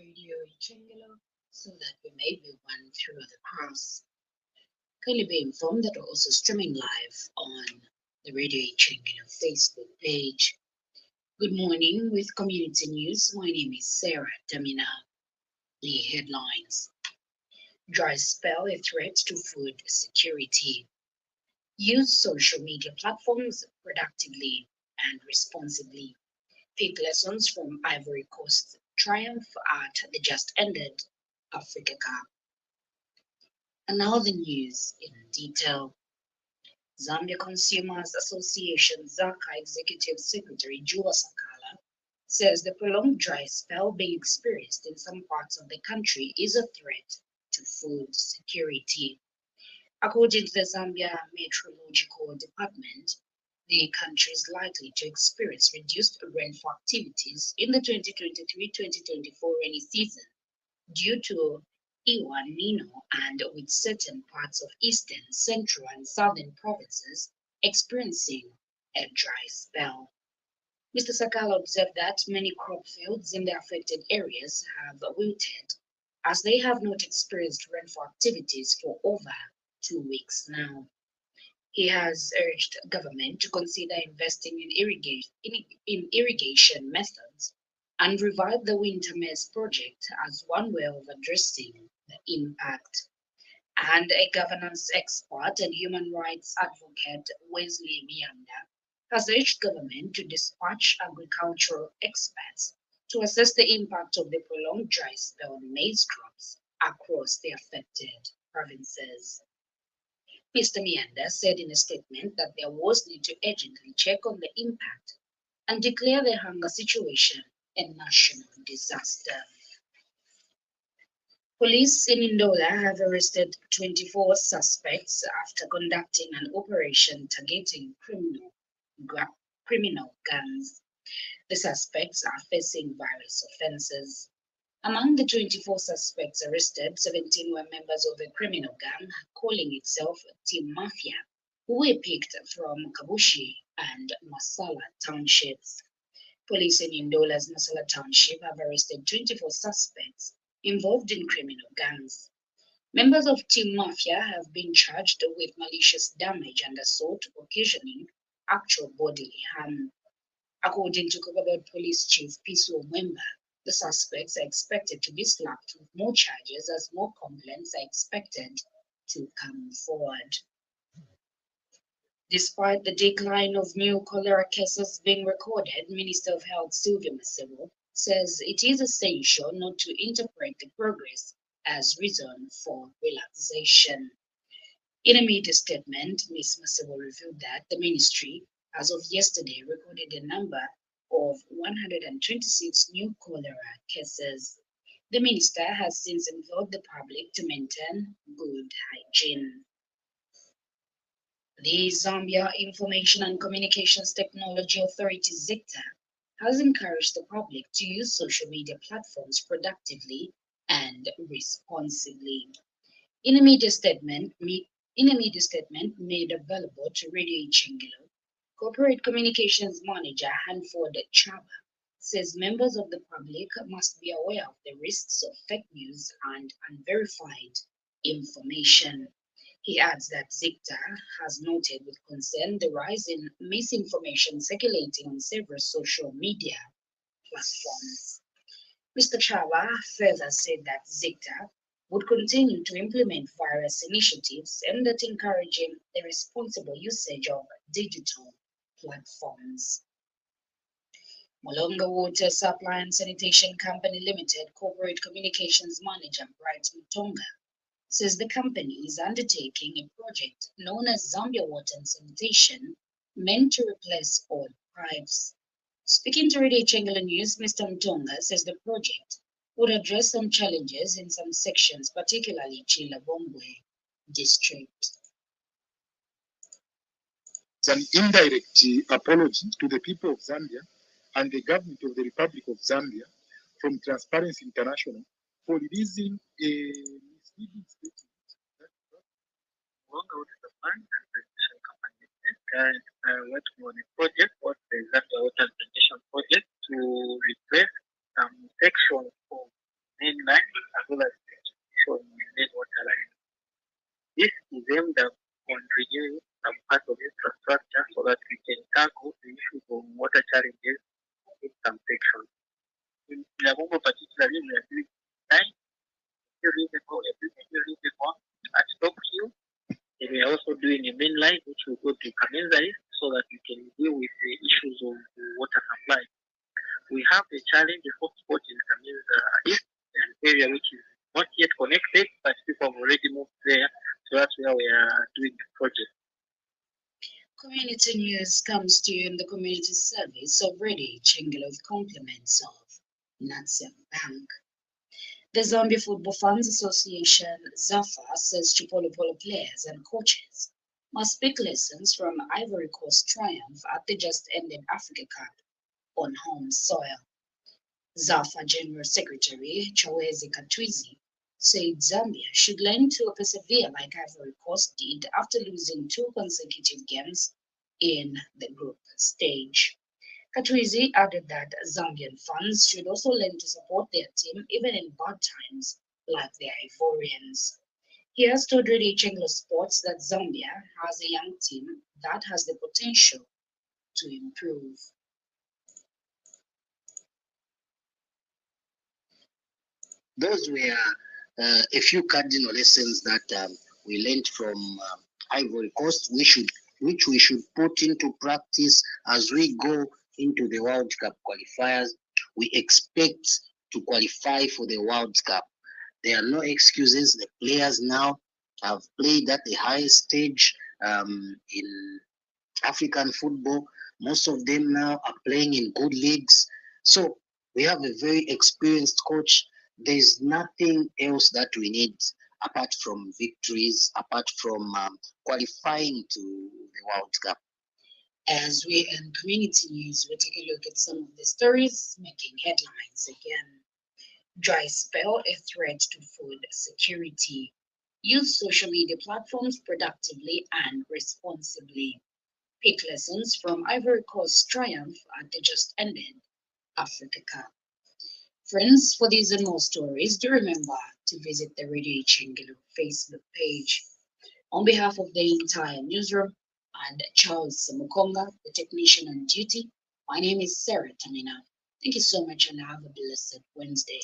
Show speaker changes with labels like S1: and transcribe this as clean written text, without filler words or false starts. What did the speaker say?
S1: Radio Chingalo so that we may be one through the past. Kindly be informed that we're also streaming live on the Radio Chingalo Facebook page. Good morning with community news. My name is Sarah Damina. The headlines: Dry spell a threat to food security. Use social media platforms productively and responsibly. Take lessons from Ivory Coast's triumph at the just ended Africa Cup. And now the news in detail. Zambia Consumers Association Zaka Executive Secretary Jua Sakala says the prolonged dry spell being experienced in some parts of the country is a threat to food security. According to the Zambia Meteorological Department, the country is likely to experience reduced rainfall activities in the 2023-2024 rainy season due to El Nino, and with certain parts of eastern, central, and southern provinces experiencing a dry spell. Mr. Sakala observed that many crop fields in the affected areas have wilted, as they have not experienced rainfall activities for over 2 weeks now. He has urged government to consider investing in irrigation methods and revive the winter maize project as one way of addressing the impact. And a governance expert and human rights advocate, Wesley Mianda, has urged government to dispatch agricultural experts to assess the impact of the prolonged dry spell on maize crops across the affected provinces. Mr. Mianda said in a statement that there was need to urgently check on the impact and declare the hunger situation a national disaster. Police in Ndola have arrested 24 suspects after conducting an operation targeting criminal gangs. The suspects are facing various offenses. Among the 24 suspects arrested, 17 were members of a criminal gang calling itself Team Mafia, who were picked from Kabushi and Masala townships. Police in Indola's Masala township have arrested 24 suspects involved in criminal gangs. Members of Team Mafia have been charged with malicious damage and assault occasioning actual bodily harm. According to Kokobot Police Chief Piso Mwemba, the suspects are expected to be slapped with more charges as more complaints are expected to come forward. Despite the decline of new cholera cases being recorded, Minister of Health Sylvia Masebo says it is essential not to interpret the progress as reason for relaxation. In a media statement, Ms. Masebo revealed that the ministry, as of yesterday, recorded a number of 126 new cholera cases. The minister has since implored the public to maintain good hygiene. The Zambia Information and Communications Technology Authority ZICTA has encouraged the public to use social media platforms productively and responsibly. In a media statement, made available to Radio Chingilo, Corporate Communications Manager Hanford Chaba says members of the public must be aware of the risks of fake news and unverified information. He adds that ZICTA has noted with concern the rise in misinformation circulating on several social media platforms. Mr. Chava further said that ZICTA would continue to implement various initiatives aimed at encouraging the responsible usage of digital platforms. Molonga Water Supply and Sanitation Company Limited Corporate Communications Manager Bright Mutonga says the company is undertaking a project known as Zambia Water and Sanitation, meant to replace old pipes. Speaking to Radio Chengela News, Mr. Mutonga says the project would address some challenges in some sections, particularly Chilabongwe district.
S2: It's an indirect apology to the people of Zambia and the government of the Republic of Zambia from Transparency International for releasing a misleading statement that Wanga Water Supply and Sanitation Company working on a project called the Zambia Water and Sanitation Project to replace some sections of
S3: main line as well as showing the main water line. This is aimed at on renewing some part of infrastructure so that we can tackle the issues of water challenges in some sections. In Labubu particularly, we are doing nine reasonable at Tokyo. And we are also doing a main line which will go to Kamenzari so that we can deal with the issues of the water supply. We have a challenge, a hotspot in Kamenzari, an area which is not yet connected, but people have already moved there. So that's where we are doing the project.
S1: Community news comes to you in the community service of Radio Chingalo with compliments of Natsem Bank. The Zambia Football Fans Association, ZAFA, says Chipolo Polo players and coaches must pick lessons from Ivory Coast triumph at the just ended Africa Cup on home soil. ZAFA General Secretary Chawezi Katwizi said Zambia should learn to persevere like Ivory Coast did after losing 2 consecutive games in the group stage. Katwizi added that Zambian fans should also learn to support their team even in bad times, like the Ivorians. He has told Radio Chenglo Sports that Zambia has a young team that has the potential to improve.
S4: Those were a few cardinal lessons that we learned from Ivory Coast, which we should put into practice as we go into the World Cup qualifiers. We expect to qualify for the World Cup. There are no excuses. The players now have played at the highest stage in African football. Most of them now are playing in good leagues. So we have a very experienced coach. There's nothing else that we need apart from victories, apart from qualifying to the World Cup.
S1: As we end community news, we take a look at some of the stories making headlines again. Dry spell, a threat to food security. Use social media platforms productively and responsibly. Pick lessons from Ivory Coast's triumph at the just ended Africa Cup. Friends, for these and more stories, do remember to visit the Radio Chingalo Facebook page. On behalf of the entire newsroom and Charles Samukonga, the technician on duty, my name is Sarah Tamina. Thank you so much and have a blessed Wednesday.